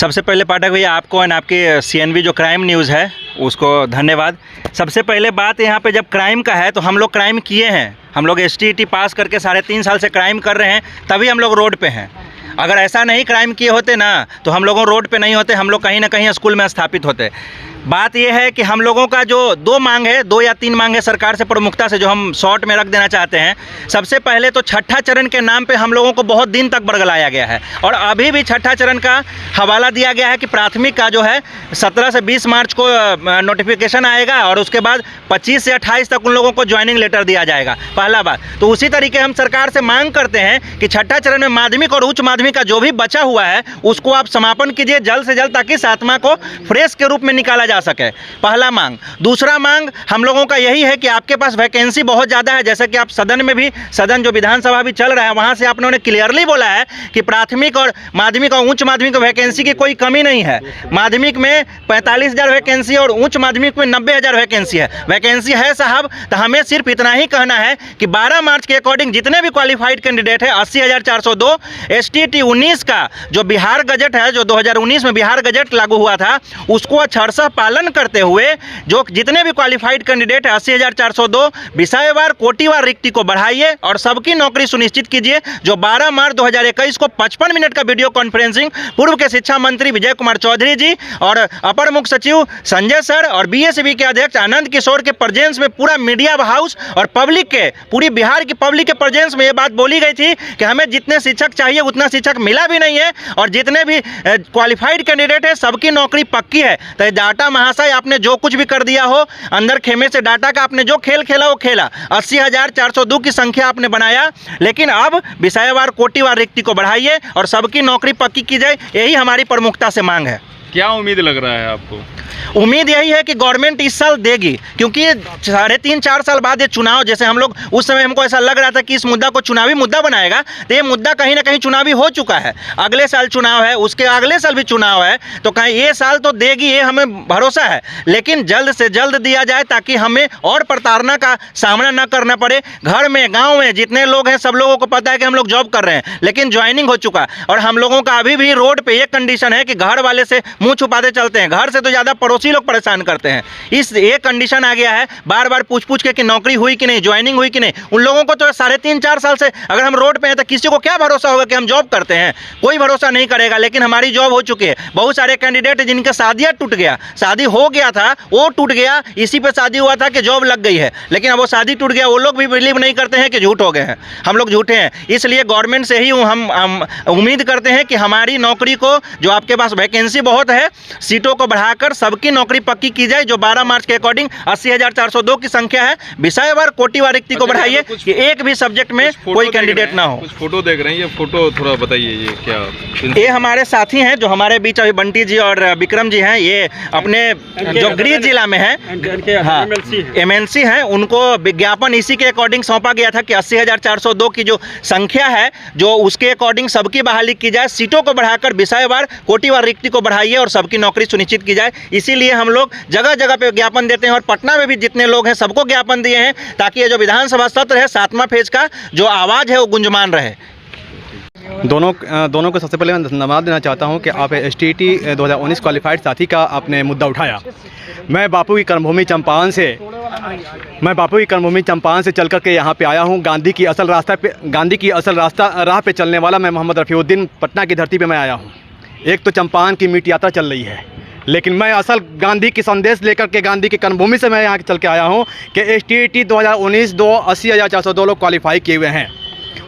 सबसे पहले पाठक भैया आपको एंड आपके सीएनबी जो क्राइम न्यूज़ है उसको धन्यवाद। सबसे पहले बात यहाँ पे जब क्राइम का है तो हम लोग क्राइम किए हैं, हम लोग STET पास करके 3.5 साल से क्राइम कर रहे हैं, तभी हम लोग रोड पे हैं। अगर ऐसा नहीं क्राइम किए होते ना तो हम लोगों रोड पे नहीं होते, हम लोग कहीं ना कहीं स्कूल में स्थापित होते। बात यह है कि हम लोगों का जो 2 मांग है, 2 या 3 मांग है सरकार से प्रमुखता से, जो हम शॉर्ट में रख देना चाहते हैं। सबसे पहले तो छठा चरण के नाम पे हम लोगों को बहुत दिन तक बरगलाया गया है और अभी भी छठा चरण का हवाला दिया गया है कि प्राथमिक का जो है 17 से 20 मार्च को नोटिफिकेशन आएगा और उसके बाद 25 से 28 तक उन लोगों को ज्वाइनिंग लेटर दिया जाएगा। पहला बात तो उसी तरीके हम सरकार से मांग करते हैं कि छठा चरण में माध्यमिक और उच्च माध्यमिक का जो भी बचा हुआ है उसको आप समापन कीजिए जल्द से जल्द, ताकि 7वां को फ्रेश के रूप में निकाला जा सके। पहला मांग। दूसरा मांग हम लोगों का यही है कि आपके पास वैकेंसी बहुत ज़्यादा है, जैसे कि आप सदन में भी, सदन जो विधानसभा भी चल रहा है वहाँ से आपने क्लियरली बोला है कि प्राथमिक और माध्यमिक और उच्च माध्यमिक वैकेंसी की कोई कमी नहीं है। माध्यमिक में 45,000 वैकेंसी और उच्च माध्यमिक में 90,000 वैकेंसी है। वैकेंसी है साहब, तो हमें सिर्फ इतना ही कहना है कि 12 मार्च के अकॉर्डिंग जितने भी क्वालिफाइड कैंडिडेट है 80,402 STET 19 का जो बिहार गजट है, जो 2019 में बिहार गजट लागू हुआ था, उसको अक्षरशः पालन करते हुए जो जितने भी क्वालिफाइड कैंडिडेट है 80,402 विषयवार कोटिवार रिक्ति को बढ़ाइए और सबकी नौकरी सुनिश्चित कीजिए। जो 12 मार्च 2021 को 55 मिनट का वीडियो कॉन्फ्रेंसिंग पूर्व के शिक्षा मंत्री विजय कुमार चौधरी जी और अपर मुख्य सचिव संजय सर और BSB के अध्यक्ष आनंद किशोर के प्रेजेंस में पूरा मीडिया हाउस और पब्लिक के, पूरी बिहार की पब्लिक के प्रेजेंस में ये बात बोली गई थी कि हमें जितने शिक्षक चाहिए उतना शिक्षक मिला भी नहीं है और जितने भी क्वालिफाइड कैंडिडेट है सबकी नौकरी पक्की है। तो डाटा महाशय आपने जो कुछ भी कर दिया हो, अंदर खेमे से डाटा का आपने जो खेल खेला वो खेला। 80,402 की संख्या आपने बनाया, लेकिन अब विषयवार कोटिवार रिक्ति को बढ़ाइए और सबकी नौकरी पक्की की जाए, यही हमारी प्रमुखता से मांग है। क्या उम्मीद लग रहा है आपको? उम्मीद यही है कि गवर्नमेंट इस साल देगी, क्योंकि 3.5-4 साल बाद ये चुनाव, जैसे हम लोग उस समय हमको ऐसा लग रहा था कि इस मुद्दा को चुनावी मुद्दा बनाएगा, तो ये मुद्दा कहीं ना कहीं चुनावी हो चुका है। अगले साल चुनाव है, उसके अगले साल भी चुनाव है, तो कहीं ये साल तो देगी, ये हमें भरोसा है, लेकिन जल्द से जल्द दिया जाए ताकि हमें और प्रताड़ना का सामना न करना पड़े। घर में, गाँव में जितने लोग हैं सब लोगों को पता है कि हम लोग जॉब कर रहे हैं, लेकिन ज्वाइनिंग हो चुका और हम लोगों का अभी भी रोड पर एक कंडीशन है कि घर वाले से मुँह छुपाते चलते हैं, घर से तो ज़्यादा पड़ोसी लोग परेशान करते हैं। इस एक कंडीशन आ गया है, बार बार पूछ के कि नौकरी हुई कि नहीं, ज्वाइनिंग हुई कि नहीं। उन लोगों को तो 3.5-4 साल से अगर हम रोड पे हैं तो किसी को क्या भरोसा होगा कि हम जॉब करते हैं? कोई भरोसा नहीं करेगा, लेकिन हमारी जॉब हो चुकी है। बहुत सारे कैंडिडेट जिनका शादियां टूट गया, शादी हो गया था वो टूट गया, इसी पे शादी हुआ था कि जॉब लग गई है, लेकिन अब वो शादी टूट गया, वो लोग भी बिलीव नहीं करते हैं कि झूठ हो गए हैं, हम लोग झूठे हैं। इसलिए गवर्नमेंट से ही हम उम्मीद करते हैं कि हमारी नौकरी को, जो आपके पास वैकेंसी बहुत है, सीटों को बढ़ाकर सबकी नौकरी पक्की की जाए। जो 12 मार्च के अकॉर्डिंग 80,402 की संख्या है, विषयवार कोटिवार रिक्ति को बढ़ाइए कि एक भी सब्जेक्ट में कोई कैंडिडेट ना हो। कुछ फोटो देख रहे हैं, ये फोटो थोड़ा बताइए, ये क्या? ये हमारे साथी हैं जो हमारे बीच अभी बंटी जी और विक्रम जी हैं, ये अपने जो गृह जिला में है, हाँ MNC हैं, उनको विज्ञापन इसी के अकॉर्डिंग सौंपा गया था कि 80,402 की जो संख्या है, जो उसके अकॉर्डिंग सबकी बहाली की जाए, सीटों को बढ़ाकर विषयवार कोटिवार रिक्ति को बढ़ाइए और सबकी नौकरी सुनिश्चित की जाए। इसीलिए हम लोग जगह जगह पे ज्ञापन देते हैं और पटना में भी जितने लोग हैं सबको ज्ञापन दिए हैं, ताकि ये जो विधानसभा सत्र है 7वां फेज का जो आवाज़ है वो गुंजमान रहे। दोनों को सबसे पहले मैं धन्यवाद देना चाहता हूं कि आप STET 2019 क्वालिफाइड साथी का आपने मुद्दा उठाया। मैं बापू की कर्मभूमि चंपारण से चल कर के यहाँ पे आया हूँ। गांधी की असल राह पे चलने वाला मैं मोहम्मद रफ़ीउद्दीन पटना की धरती पे मैं आया हूँ। एक तो चंपारण की मीट यात्रा चल रही है, लेकिन मैं असल गांधी की संदेश लेकर के, गांधी की कर्मभूमि से मैं यहाँ चल के आया हूँ कि STET 2019 80,402 लोग क्वालिफाई किए हुए हैं,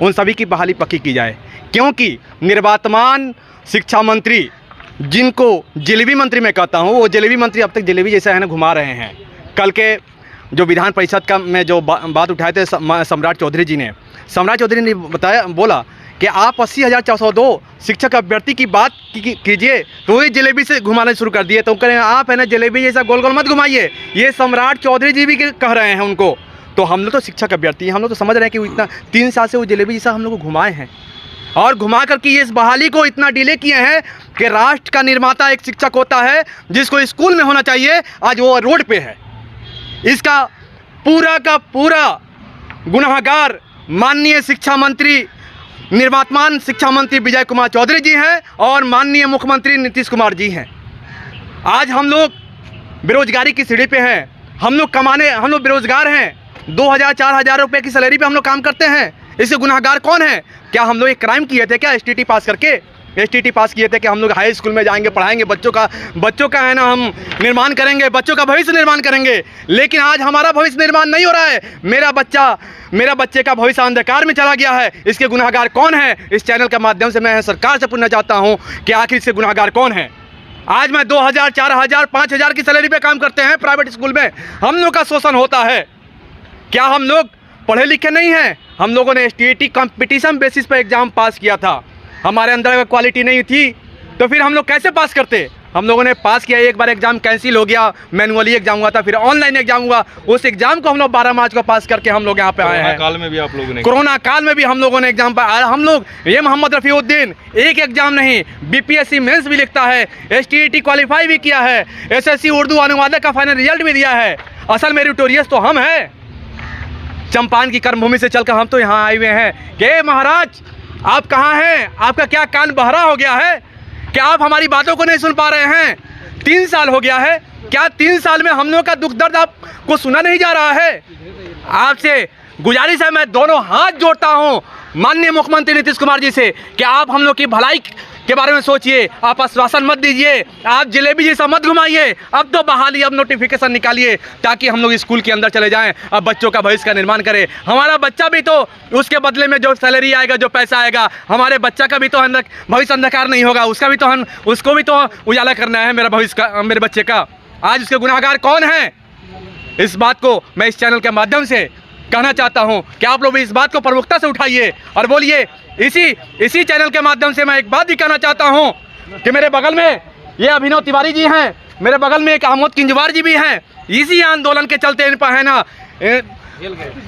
उन सभी की बहाली पक्की की जाए, क्योंकि निर्वातमान शिक्षा मंत्री, जिनको जलेबी मंत्री मैं कहता हूँ, वो जलेबी मंत्री अब तक जलेबी जैसा है ना घुमा रहे हैं। कल के जो विधान परिषद का में जो बात उठाए थे सम्राट चौधरी जी ने बोला कि आप 80,402 शिक्षक अभ्यर्थी की बात कीजिए, तो वही जलेबी से घुमाना शुरू कर दिए। तो करें आप है ना जलेबी जैसा गोल गोल मत घुमाइए, ये सम्राट चौधरी जी भी कह रहे हैं उनको। तो हम लोग तो शिक्षक अभ्यर्थी हैं, हम लोग तो समझ रहे हैं कि वो इतना 3 साल से वो जलेबी जैसा हम लोग को घुमाए हैं और घुमा करके ये इस बहाली को इतना डिले किए हैं कि राष्ट्र का निर्माता एक शिक्षक होता है जिसको स्कूल में होना चाहिए, आज वो रोड पे है। इसका पूरा का पूरा गुनाहगार माननीय शिक्षा मंत्री निर्मातमान शिक्षा मंत्री विजय कुमार चौधरी जी हैं और माननीय मुख्यमंत्री नीतीश कुमार जी हैं। आज हम लोग बेरोजगारी की सीढ़ी पे हैं, हम लोग बेरोजगार हैं। 2000-4000 रुपये की सैलरी पे हम लोग काम करते हैं। इससे गुनाहगार कौन है? क्या हम लोग एक क्राइम किए थे क्या STT पास करके? STT पास किए थे कि हम लोग हाई स्कूल में जाएंगे, पढ़ाएंगे बच्चों का है ना, हम निर्माण करेंगे, बच्चों का भविष्य निर्माण करेंगे। लेकिन आज हमारा भविष्य निर्माण नहीं हो रहा है। मेरा बच्चे का भविष्य अंधकार में चला गया है। इसके गुनाहगार कौन है? इस चैनल के माध्यम से मैं सरकार से पूछना चाहता हूँ कि आखिर इसके गुनाहगार कौन है? आज मैं 2000, 4000, 5000 की सैलरी पे काम करते हैं प्राइवेट स्कूल में, हम लोग का शोषण होता है। क्या हम लोग पढ़े लिखे नहीं हैं? हम लोगों ने STT कंपटीशन बेसिस पर एग्ज़ाम पास किया था। हमारे अंदर अगर क्वालिटी नहीं थी तो फिर हम लोग कैसे पास करते? हम लोगों ने पास किया, एक बार एग्ज़ाम कैंसिल हो गया, मैनुअली एग्ज़ाम हुआ था, फिर ऑनलाइन एग्ज़ाम हुआ। उस एग्ज़ाम को हम लोग 12 मार्च को पास करके हम लोग यहाँ पे आए हैं। काल में भी आप लोगों ने, कोरोना काल में भी हम लोगों ने एग्ज़ाम पाया। हम लोग, ये मोहम्मद रफ़ीउद्दीन एक एग्ज़ाम नहीं, BPSC मेंस भी लिखता है, STT क्वालिफाई भी किया है, SSC उर्दू अनुवादक का फाइनल रिजल्ट भी दिया है। असल मेरिटोरियस तो हम हैं। चंपारण की कर्मभूमि से चलकर हम तो यहाँ आए हुए हैं कि महाराज आप कहाँ हैं? आपका क्या कान बहरा हो गया है? क्या आप हमारी बातों को नहीं सुन पा रहे हैं? 3 साल हो गया है, क्या 3 साल में हम लोगों का दुख दर्द आपको सुना नहीं जा रहा है? आपसे गुजारिश है, मैं दोनों हाथ जोड़ता हूँ माननीय मुख्यमंत्री नीतीश कुमार जी से कि आप हम लोग की भलाई के बारे में सोचिए। आप आश्वासन मत दीजिए, आप जलेबी जैसा मत घुमाइए। अब तो बहाली, अब नोटिफिकेशन निकालिए ताकि हम लोग स्कूल के अंदर चले जाएं, अब बच्चों का भविष्य का निर्माण करें। हमारा बच्चा भी तो उसके बदले में जो सैलरी आएगा, जो पैसा आएगा, हमारे बच्चा का भी तो भविष्य अंधकार नहीं होगा। उसको भी तो उजाला करना है मेरा भविष्य का, मेरे बच्चे का। आज उसके गुनाहगार कौन है? इस बात को मैं इस चैनल के माध्यम से कहना चाहता हूं कि आप लोग भी इस बात को प्रमुखता से उठाइए और बोलिए। इसी चैनल के माध्यम से मैं एक बात भी कहना चाहता हूं कि मेरे बगल में ये अभिनव तिवारी जी हैं, मेरे बगल में एक अहमद किंजवार जी भी हैं। इसी आंदोलन के चलते इन पर है ना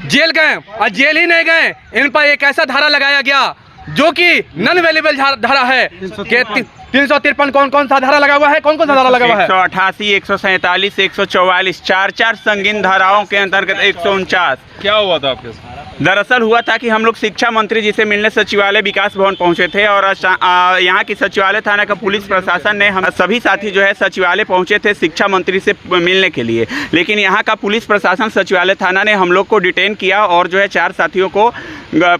जेल गए, और जेल ही नहीं गए, इन पर एक ऐसा धारा लगाया गया जो कि नॉन अवेलेबल धारा है। 353 कौन सा धारा लगा हुआ है? कौन सा धारा लगा हुआ है? 188, 147, 144, 4 संगीन धाराओं के अंतर्गत 149। क्या हुआ था आपके साथ? दरअसल हुआ था कि हम लोग शिक्षा मंत्री जी से मिलने सचिवालय विकास भवन पहुंचे थे और यहाँ की सचिवालय थाना का पुलिस प्रशासन ने, हम सभी साथी जो है सचिवालय पहुंचे थे शिक्षा मंत्री से मिलने के लिए। लेकिन यहाँ का पुलिस प्रशासन सचिवालय थाना ने हम लोग को डिटेन किया और जो है 4 साथियों को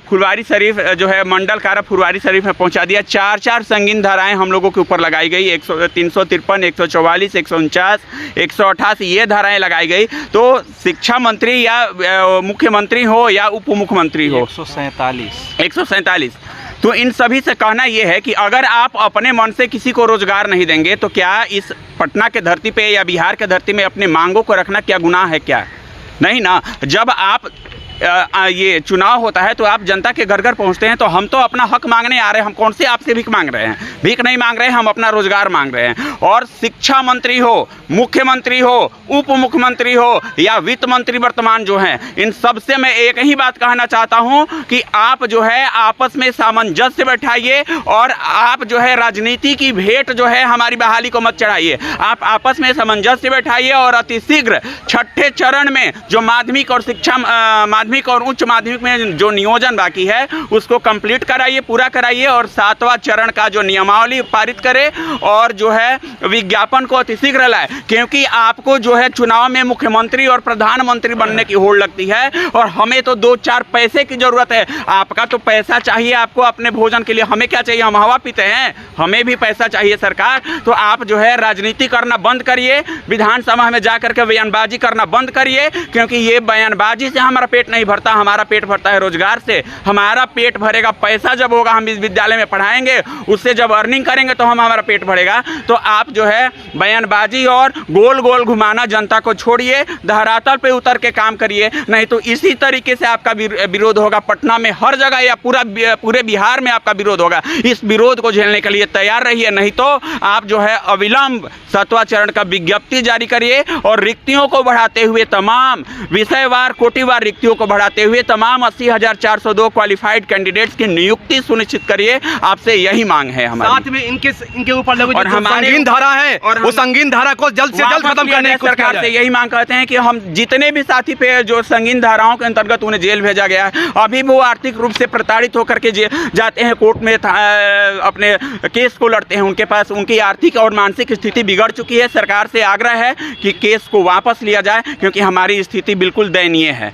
फुलवारी शरीफ जो है मंडल कारा फुलवारी शरीफ में पहुँचा दिया। 4 संगीन धाराएँ हम लोगों के ऊपर लगाई गई। 353, 144, 149, 188 ये धाराएँ लगाई गई। तो शिक्षा मंत्री या मुख्यमंत्री हो या उप मुख्यमंत्री हो, 147। तो इन सभी से कहना यह है कि अगर आप अपने मन से किसी को रोजगार नहीं देंगे तो क्या इस पटना के धरती पे या बिहार के धरती में अपने मांगों को रखना क्या गुनाह है? क्या नहीं ना। जब आप ये चुनाव होता है तो आप जनता के घर घर पहुंचते हैं, तो हम तो अपना हक मांगने आ रहे हैं। हम कौन से आपसे भीख मांग रहे हैं? भीख नहीं मांग रहे हैं, हम अपना रोजगार मांग रहे हैं। और शिक्षा मंत्री हो, मुख्यमंत्री हो, उप मुख्यमंत्री हो या वित्त मंत्री वर्तमान जो हैं, इन सब से मैं एक ही बात कहना चाहता हूं कि आप जो है आपस में सामंजस्य बैठाइए और आप जो है राजनीति की भेंट जो है हमारी बहाली को मत चढ़ाइए। आप आपस में सामंजस्य बैठाइए और अतिशीघ्र 6ठे चरण में जो माध्यमिक और उच्च माध्यमिक में जो नियोजन बाकी है उसको कंप्लीट कराइए, पूरा कराइए और 7वां चरण का जो नियमावली पारित करे और जो है विज्ञापन को अतिशीघ्र लाए। क्योंकि आपको जो है चुनाव में मुख्यमंत्री और प्रधानमंत्री बनने की होड़ लगती है और हमें तो 2-4 पैसे की जरूरत है। आपका तो पैसा चाहिए आपको अपने भोजन के लिए, हमें क्या चाहिए? हम हवा पीते हैं, हमें भी पैसा चाहिए सरकार। तो आप जो है राजनीति करना बंद करिए, विधानसभा में जा करके बयानबाजी करना बंद करिए, क्योंकि ये बयानबाजी से हमारा पेट नहीं भरता। हमारा पेट भरता है रोजगार से। हमारा पेट भरेगा पैसा जब होगा, हम इस विद्यालय में पढ़ाएंगे, उससे जब अर्निंग करेंगे तो हमारा पेट भरेगा। तो आप जो है बयानबाजी और गोल गोल घुमाना जनता को छोड़िए, धरातल पे उतर के काम करिए। नहीं तो इसी तरीके से आपका विरोध होगा पटना में, हर जगह या पूरे बिहार में आपका विरोध होगा। इस विरोध को झेलने के लिए तैयार रहिए, नहीं तो आप जो है अविलंब 7वां चरण का विज्ञप्ति जारी करिए और रिक्तियों को बढ़ाते हुए तमाम विषयवार कोटिवार रिक्तियों को को बढ़ाते हुए तमाम 80,402 क्वालिफाइड कैंडिडेट्स की नियुक्ति सुनिश्चित करिए। आपसे यही मांग है हमारी। साथ में इनके ऊपर लगू और जो हमारे संगीन धारा है और वो संगीन धारा को जल्द से जल्द खत्म करने की कोशिश सरकार से यही मांग करते हैं कि हम जितने भी साथी पे जो संगीन धाराओं के अंतर्गत उन्हें जेल भेजा गया है, अभी वो आर्थिक रूप से प्रताड़ित होकर के जाते हैं कोर्ट में अपने केस को लड़ते हैं, उनके पास उनकी आर्थिक और मानसिक स्थिति बिगड़ चुकी है। सरकार से आग्रह है कि केस को वापस लिया जाए क्योंकि हमारी स्थिति बिल्कुल दयनीय है।